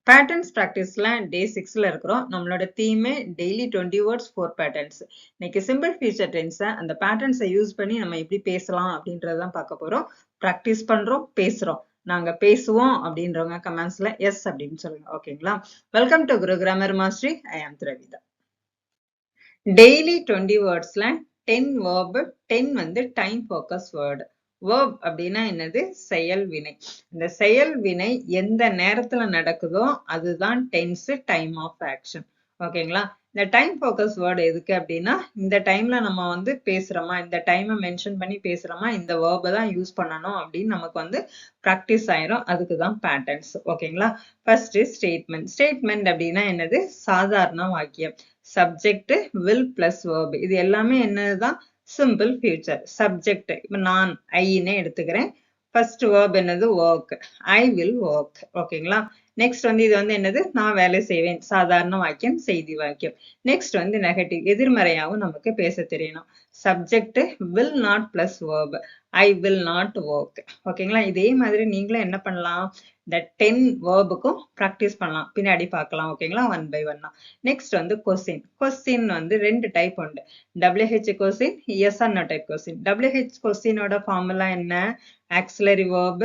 Patterns ப்ராக்டிஸ்ல டே 6ல இருக்கிறோம். நம்மளோட தீமே daily 20 words 4 patterns. இன்னைக்கு சிம்பிள் ஃபியூச்சர் டென்ஸை அந்த பேட்டர்ன்ஸை யூஸ் பண்ணி நம்ம எப்படி பேசலாம் அப்படின்றதான் பார்க்க போறோம். ப்ராக்டிஸ் பண்றோம், பேசுறோம். நாங்க பேசுவோம் அப்படின்றவங்க கமெண்ட்ஸ்ல எஸ் அப்படின்னு சொல்லுங்க. ஓகேங்களா? Welcome to Guru grammar mastery. I am Thiravida. Daily 20 வேர்ட்ஸ்ல 10 verb, 10 வந்து டைம் ஃபோக்கஸ் வேர்டு. verb அப்படின்னா என்னது? செயல் வினை. இந்த செயல் வினை எந்த நேரத்துல நடக்குதோ அதுதான் டென்ஸ், டைம் ஆஃப் ஆக்ஷன். ஓகேங்களா? இந்த டைம் ஃபோக்கஸ் வேர்டு எதுக்கு அப்படின்னா இந்த டைம்ல நம்ம வந்து பேசுறோமா, இந்த டைமை மென்ஷன் பண்ணி பேசுறோமா, இந்த வேர்பை தான் யூஸ் பண்ணணும் அப்படின்னு நமக்கு வந்து ப்ராக்டிஸ் ஆயிரும். அதுக்கு தான் பேட்டர்ன்ஸ். ஓகேங்களா? First statement. ஸ்டேட்மெண்ட் அப்படின்னா என்னது? சாதாரண வாக்கியம். Subject, will plus verb. இது எல்லாமே என்னதுதான்? Simple future. சப்ஜெக்ட் இப்ப நான் ஐன்னே எடுத்துக்கிறேன். ஃபர்ஸ்ட் verb என்னது? ஒர்க். I will work. ஓகேங்களா? நெக்ஸ்ட் வந்து இது வந்து என்னது? நான் வேலை செய்வேன். சாதாரண வாக்கியம், செய்தி வாக்கியம். நெக்ஸ்ட் வந்து நெகட்டிவ், எதிர்மறையாவும் நமக்கு பேச தெரியணும். Subject will not plus verb. I will not work. ஓகேங்களா? இதே மாதிரி நீங்களும் என்ன பண்ணலாம்? இந்த 10 வேர்புக்கும் ப்ராக்டிஸ் பண்ணலாம். பின்னாடி பார்க்கலாம். ஓகேங்களா? ஒன் பை ஒன்னா. நெக்ஸ்ட் வந்து கொஸ்டின். கொஸ்டின் வந்து ரெண்டு டைப் உண்டு. WH question, yes or no type question. WH கொஸ்டினோட ஃபார்முலா என்ன? Auxiliary verb,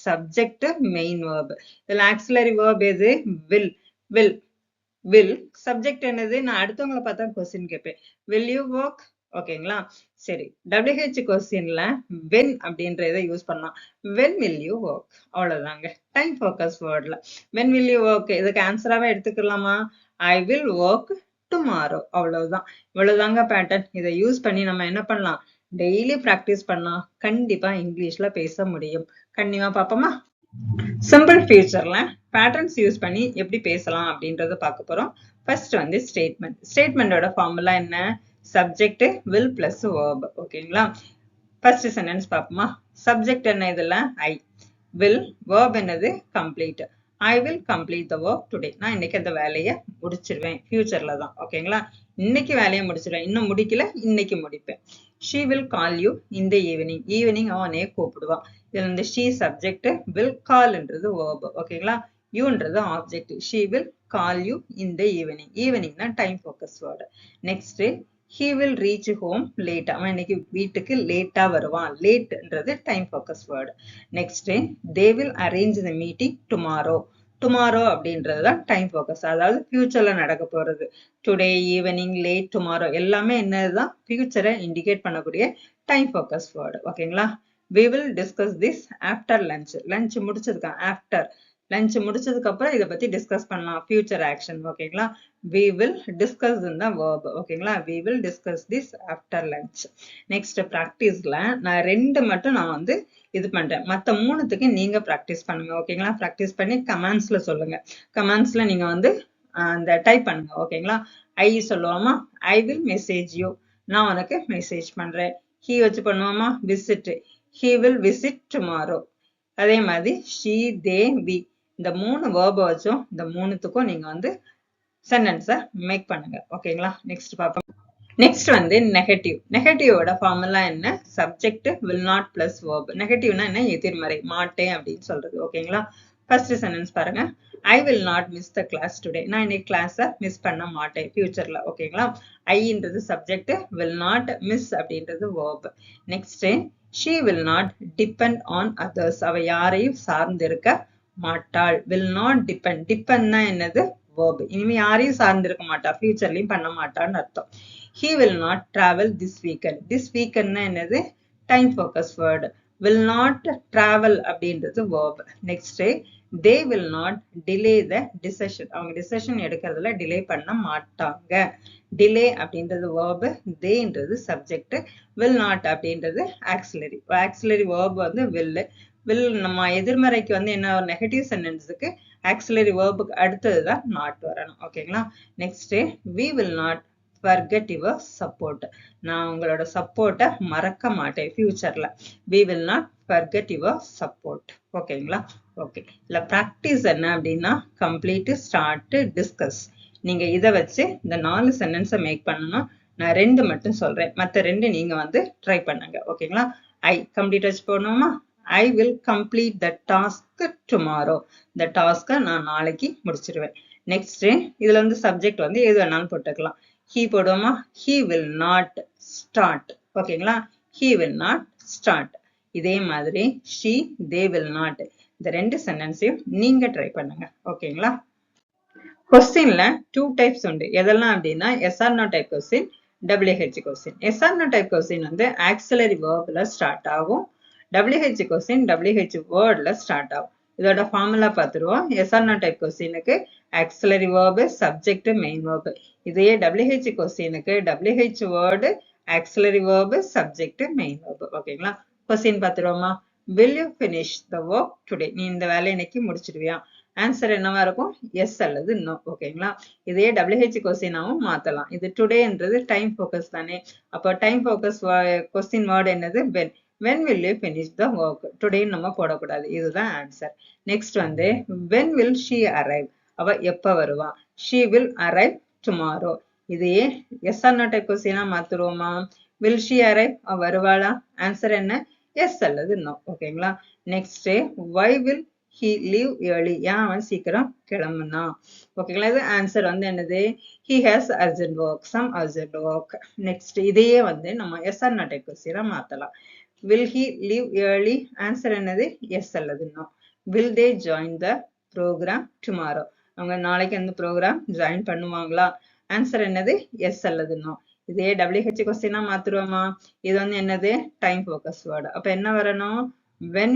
subject, main verb. இதுல ஆக்சிலரி verb எது? வில். Will will. சப்ஜெக்ட் என்னது? நான் அடுத்தவங்களை பார்த்தா கொஸ்டின் கேட்பேன். Will you work? ஓகேங்களா? சரி. WH கொஸ்டின்ல when அப்படின்றத யூஸ் பண்ணலாம். when will you work? அவ்வளவுதாங்க. டைம் ஃபோக்கஸ் வேர்ட்ல when will you work இதுக்கு ஆன்சராவே எடுத்துக்கலாமா? I will work tomorrow. அவ்வளவுதான். இவ்வளவுதாங்க பேட்டர்ன். இதை யூஸ் பண்ணி நம்ம என்ன பண்ணலாம்? டெய்லி பிராக்டிஸ் பண்ணா கண்டிப்பா இங்கிலீஷ்ல பேச முடியும். கண்டிப்பா பாப்போமா? சிம்பிள் ஃபியூச்சர்ல பேட்டர்ன்ஸ் யூஸ் பண்ணி எப்படி பேசலாம் அப்படின்றத பார்க்க போறோம். ஃபர்ஸ்ட் வந்து ஸ்டேட்மெண்ட். ஸ்டேட்மெண்டோட ஃபார்முலா என்ன? Subject, will plus verb. ஓகேங்களா? ஃபர்ஸ்ட் சென்டென்ஸ் பார்ப்போமா? சப்ஜெக்ட் என்ன இதுல? ஐ. வில். verb என்னது? Complete. I will complete the work today. நான் இன்னைக்கு அந்த வேலையை முடிச்சிருவேன். ஃபியூச்சர்ல தான். ஓகேங்களா? இன்னைக்கு வேலையை முடிச்சிருவேன். இன்னும் முடிக்கல, இன்னைக்கு முடிப்பேன். ஷீ வில் கால் யூ இந்த ஈவினிங். ஈவினிங் அவனே கூப்பிடுவான். இதுல இந்த ஷீ சப்ஜெக்ட், வில் கால்ன்றது verb. ஓகேங்களா? யூன்றது object. She will call you இந்த ஈவினிங். ஈவினிங்னா time focus word. Next he will reach home late. அவன் இன்னைக்கு வீட்டுக்கு லேட்டா வருவான். லேட்ன்றது time focus word. Next they will arrange the meeting tomorrow. Tomorrow அப்படின்றது தான் டைம் ஃபோக்கஸ். அதாவது ஃபியூச்சர்ல நடக்க போறது. டுடே, ஈவினிங், லேட், டுமாரோ எல்லாமே என்னதுதான்? ஃபியூச்சரை இண்டிகேட் பண்ணக்கூடிய டைம் ஃபோக்கஸ் வேர்டு. ஓகேங்களா? we will discuss this after lunch. Lunch முடிச்சதுக்கு ஆஃப்டர். லஞ்ச் முடிச்சதுக்கு அப்புறம் இதை பத்தி டிஸ்கஸ் பண்ணலாம். Future action. ஓகேங்களா? we will discuss in the verb. ஓகேங்களா? we will discuss this after lunch. Next ப்ராக்டிஸ்ல நான் ரெண்டு மட்டும் நான் வந்து இது பண்றேன். மத்த மூணுத்துக்கு நீங்க ப்ராக்டிஸ் பண்ணுங்க. ஓகேங்களா? ப்ராக்டிஸ் பண்ணி கமெண்ட்ஸ்ல சொல்லுங்க. கமெண்ட்ஸ்ல நீங்க வந்து அந்த டைப் பண்ணுங்க. ஓகேங்களா? ஐ சொல்லுவோமா? I will message you. நான் உனக்கு மெசேஜ் பண்றேன். ஹீ வச்சு பண்ணுவோமா? Visit. He will visit tomorrow. அதே மாதிரி ஷீ, தே, வி. இந்த மூணு வேர்பை வச்சும் இந்த மூணுத்துக்கும் நீங்க வந்து சென்டென்ஸை மேக் பண்ணுங்க. ஓகேங்களா? நெக்ஸ்ட் பார்ப்போம். நெக்ஸ்ட் வந்து நெகட்டிவ். நெகட்டிவோட ஃபார்முலா என்ன? Subject, will not plus verb. நெகட்டிவ்னா என்ன? எதிர்மறை. மாட்டேன் அப்படின்னு சொல்றது. ஓகேங்களா? ஃபர்ஸ்ட் சென்டென்ஸ் பாருங்க. I will not miss the class today. நான் இன்னைக்கு கிளாஸை மிஸ் பண்ண மாட்டேன் ஃபியூச்சர்ல. ஓகேங்களா? ஐன்றது சப்ஜெக்ட், வில் நாட், மிஸ் அப்படின்றது verb. Next she will not depend on others. அவ யாரையும் சார்ந்திருக்க மாட்டாள். will not depend. dependனா என்னது? verb. இனிமே யாரையும் சார்ந்திருக்க மாட்டா. ஃபியூச்சர்லயும் பண்ண மாட்டான்னு அர்த்தம். he will not travel this weekend. this weekendனா என்னது? Time focus word. will not travel அப்படின்றது verb. Next they will not delay the decision. அவங்க டிசிஷன் எடுக்கிறதுல டிலே பண்ண மாட்டாங்க. டிலே அப்படின்றது verb, theyன்றது சப்ஜெக்ட், will not அப்படின்றது ஆக்சிலரி. ஆக்சிலரி verb வந்து will நம்ம எதிர்மறைக்கு வந்து என்ன? ஒரு நெகட்டிவ் சென்டென்ஸுக்கு ஆக்சிலரி வேர்புக்கு அடுத்ததுதான் நாட் வரணும். ஓகேங்களா? Next we will not forget your support. நான் உங்களோட சப்போர்ட்டை மறக்க மாட்டேன் ஃபியூச்சர்ல. we will not forget your support. ஓகேங்களா? ஓகே. இல்ல ப்ராக்டிஸ் என்ன அப்படின்னா கம்ப்ளீட், ஸ்டார்ட், டிஸ்கஸ். நீங்க இதை வச்சு இந்த 4 சென்டென்ஸை மேக் பண்ணணும். நான் ரெண்டு மட்டும் சொல்றேன். மற்ற ரெண்டு நீங்க வந்து ட்ரை பண்ணுங்க. ஓகேங்களா? ஐ கம்ப்ளீட் வச்சு போடணுமா? I will complete the task tomorrow. The task நான் நாளைக்கு முடிச்சிருவேன். நெக்ஸ்ட் இதுல வந்து சப்ஜெக்ட் வந்து எது வேணாலும் போட்டுக்கலாம். he போடுவோமா? he will not start. ஓகேங்களா? he will not start. இதே மாதிரி she, they will not. இந்த ரெண்டு சென்டென்ஸையும் நீங்க ட்ரை பண்ணுங்க. ஓகேங்களா? கொஸ்டின்ல 2 டைப்ஸ் உண்டு. எதெல்லாம் அப்படின்னா yes or no type question, WH question. Yes or no type question வந்து ஆக்சிலரி வேர்ப்ல ஸ்டார்ட் ஆகும். WH கொஸ்டின் WH வேர்ட்ல ஸ்டார்ட் ஆகும். இதோட ஃபார்முலா பார்த்துருவோம். எஸ் ஆர் நோ டைப் கொஸ்டினுக்கு auxiliary verb, subject, main verb. இதே WH கொஸ்டினுக்கு WH word, auxiliary verb, subject, main verb. ஓகேங்களா? கொஸ்டின் பார்த்துருவோமா? will you finish the work today? நீ இந்த வேலையை இன்னைக்கு முடிச்சிடுவியா? ஆன்சர் என்னவா இருக்கும்? எஸ் அல்லது நோ. ஓகேங்களா? இதே WH கொஸ்டினாவும் மாத்தலாம். இது டுடேன்றது டைம் ஃபோக்கஸ் தானே. அப்போ டைம் ஃபோக்கஸ் கொஸ்டின் வேர்டு என்னது? when will you finish the work? today நம்ம போடக்கூடாது. இதுதான் ஆன்சர். நெக்ஸ்ட் வந்து when will she arrive? அவ எப்ப வருவா? she will arrive tomorrow. இதே எஸ் ஆர் நோ டைப் கொஸ்டினா மாத்துருவோமா? will she arrive? அவ வருவாளா? ஆன்சர் என்ன? எஸ் அல்லது நோ. ஓகேங்களா? Next why will he leave early? ஏன் அவன் சீக்கிரம் கிளம்புனா? ஓகேங்களா? இது ஆன்சர் வந்து என்னது? he has urgent work, some urgent work. Next இதையே வந்து நம்ம எஸ் ஆர் நோ டைப் கொஸ்டினா மாத்தலாம். will he leave early? Answer என்னது? எஸ் அல்லது no. will they join the program tomorrow? அவங்க நாளைக்கு அந்த ப்ரோக்ராம் ஜாயின் பண்ணுவாங்களா? ஆன்சர் என்னது? எஸ் அல்லது நோ. இதே WH கொஸ்டினா மாத்துருவோமா? இது வந்து என்னது? Time focus word. அப்ப என்ன வரணும்? when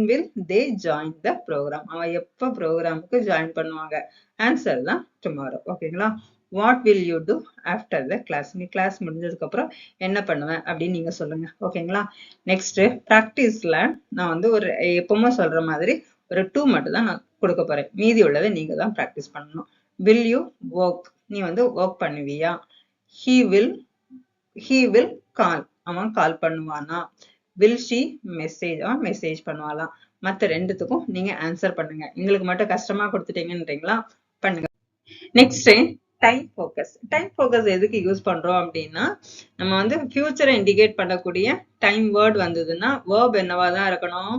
will they join the program? அவன் எப்ப ப்ரோக்ராமுக்கு ஜாயின் பண்ணுவாங்க? ஆன்சர் தான் tomorrow. ஓகேங்களா? what will you do after the class? நீ கிளாஸ் முடிஞ்சதுக்கு அப்புறம் என்ன பண்ணுவேன் அப்படின்னு நீங்க சொல்லுங்க. ஓகேங்களா? நெக்ஸ்ட் பிராக்டிஸ்ல நான் வந்து ஒரு எப்பவுமே சொல்ற மாதிரி ஒரு 2 மட்டும் தான் நான் கொடுக்க போறேன். மீதி உள்ளதை நீங்க தான் பிராக்டிஸ் பண்ணணும். will you work? நீ வந்து ஒர்க் பண்ணுவியா? he will call. அவன் கால் பண்ணுவானா? will she message? அவன் மெசேஜ் பண்ணுவாளா? மத்த ரெண்டுத்துக்கும் நீங்க ஆன்சர் பண்ணுங்க. எங்களுக்கு மட்டும் கஷ்டமா கொடுத்துட்டீங்கன்றீங்களா? பண்ணுங்க. Next time focus. Time focus எதுக்கு யூஸ் பண்றோம் அப்படின்னா நம்ம வந்து ஃபியூச்சரை இண்டிகேட் பண்ணக்கூடிய டைம் வேர்ட் வந்ததுன்னா வேர்ப் என்னவா தான் இருக்கணும்?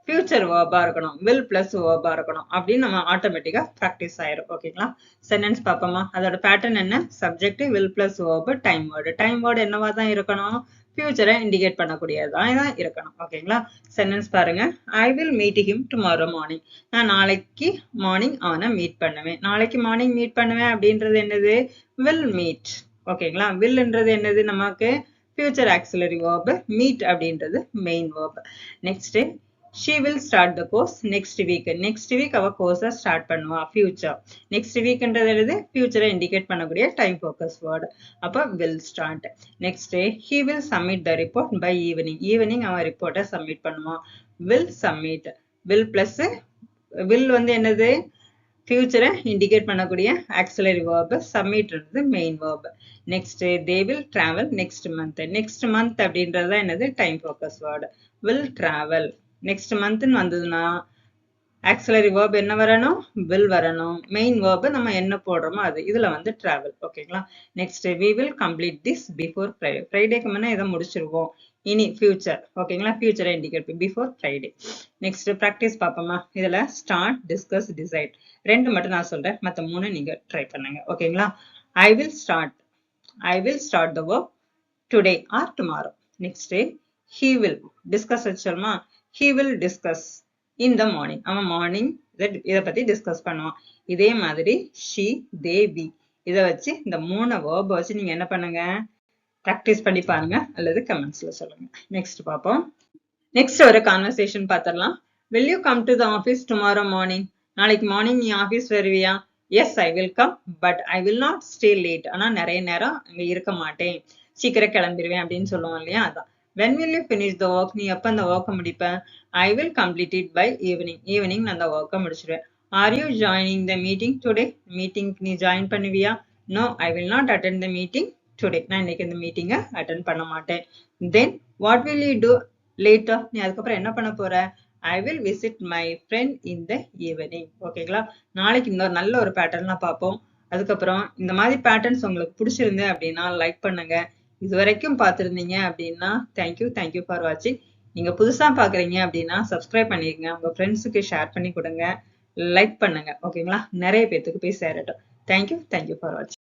ஃபியூச்சர் வேர்பா இருக்கணும். will பிளஸ் வேர்பா இருக்கணும். அப்படின்னு நம்ம ஆட்டோமேட்டிக்கா ப்ராக்டிஸ் ஆயிரும். ஓகேங்களா? சென்டென்ஸ் பார்ப்போமா? அதோட பேட்டர்ன் என்ன? Subject, will plus verb, time word. Time word என்னவா தான் இருக்கணும்? ஃபியூச்சரை இண்டிகேட் பண்ணக்கூடியதான் இருக்கணும். ஓகேங்களா? சென்டென்ஸ் பாருங்க. I will meet him tomorrow morning. நான் நாளைக்கு மார்னிங் அவனை மீட் பண்ணுவேன். நாளைக்கு மார்னிங் மீட் பண்ணுவேன் அப்படின்றது என்னது? will meet. ஓகேங்களா? willன்றது என்னது? நமக்கு ஃபியூச்சர் ஆக்சிலரி வேர்பு. மீட் அப்படின்றது main verb. Next she will start the course next week. next week அவ கோர்ஸை ஸ்டார்ட் பண்ணுவா. ஃபியூச்சர். நெக்ஸ்ட் வீக்ன்றது எழுது ஃபியூச்சரை இண்டிகேட் பண்ணக்கூடிய டைம் ஃபோக்கஸ் வேர்டு. அப்போ will start. Next he will submit the report by evening. Evening அவன் ரிப்போர்ட்டை சப்மிட் பண்ணுவான். will submit. will plus will வந்து என்னது? ஃபியூச்சரை இண்டிகேட் பண்ணக்கூடிய auxiliary verb. சப்மிட்ன்றது main verb. Next they will travel next month. Next month அப்படின்றது என்னது? Time focus word. will travel. Next மந்த்னு வந்ததுன்னா ஆக்சிலரி வேர்ப் என்ன வரணும்? will வரணும். மெயின் வேர்பு நம்ம என்ன போடுறோமோ அது. இதுல வந்து travel. ஓகேங்களா? Next we will complete this before Friday. ஃப்ரைடேக்கு முன்ன இதை முடிச்சிருவோம். இனி ஃபியூச்சர். ஓகேங்களா? ஃபியூச்சரை indicate before Friday. Next practice பார்ப்போமா? இதுல ஸ்டார்ட், டிஸ்கஸ், டிசைட் ரெண்டு மட்டும் நான் சொல்றேன். மற்ற 3 நீங்க ட்ரை பண்ணுங்க. ஓகேங்களா? I will start the work today or tomorrow. Next he will discuss வச்சோமா? he will discuss in the morning. அவன் மார்னிங் இதை பத்தி டிஸ்கஸ் பண்ணுவான். இதே மாதிரி she, they, we இதை வச்சு இந்த 3 வேர்பை வச்சு நீங்க என்ன பண்ணுங்க? ப்ராக்டிஸ் பண்ணி பாருங்க அல்லது கமெண்ட்ஸ்ல சொல்லுங்க. நெக்ஸ்ட் பார்ப்போம். நெக்ஸ்ட் ஒரு கான்வர்சேஷன் பார்த்துடலாம். will you come to the office tomorrow morning? நாளைக்கு மார்னிங் நீ ஆஃபீஸ் வருவியா? yes, I will come, but I will not stay late. ஆனா நிறைய நேரம் அங்க இருக்க மாட்டேன், சீக்கிரம் கிளம்பிடுவேன் அப்படின்னு சொல்லுவோம் இல்லையா? அதான். when will you finish the work? நீ எப்ப அந்த ஒர்க்கை முடிப்ப? I will complete it by evening. Evening நான் அந்த ஒர்க்கை முடிச்சிடுவேன். are you joining the meeting today? Meeting நீ ஜாயின் பண்ணுவியா? no, I will not attend the meeting today. நான் இன்னைக்கு இந்த மீட்டிங்கை அட்டென்ட் பண்ண மாட்டேன். then what will you do later? நீ அதுக்கப்புறம் என்ன பண்ண போற? I will visit my friend in the evening. ஓகேங்களா? நாளைக்கு இன்னொரு நல்ல ஒரு பேட்டர்ன்லாம் பார்ப்போம். அதுக்கப்புறம் இந்த மாதிரி பேட்டர்ன்ஸ் உங்களுக்கு பிடிச்சிருந்து அப்படின்னா லைக் பண்ணுங்க. இது வரைக்கும் பார்த்துருந்தீங்க அப்படின்னா தேங்க்யூ ஃபார் வாட்சிங். நீங்க புதுசா பாக்குறீங்க அப்படின்னா சப்ஸ்கிரைப் பண்ணிருங்க. உங்க ஃப்ரெண்ட்ஸுக்கு ஷேர் பண்ணி கொடுங்க. லைக் பண்ணுங்க. ஓகேங்களா? நிறைய பேத்துக்கு போய் சேரட்டும். தேங்க்யூ ஃபார் வாட்சிங்.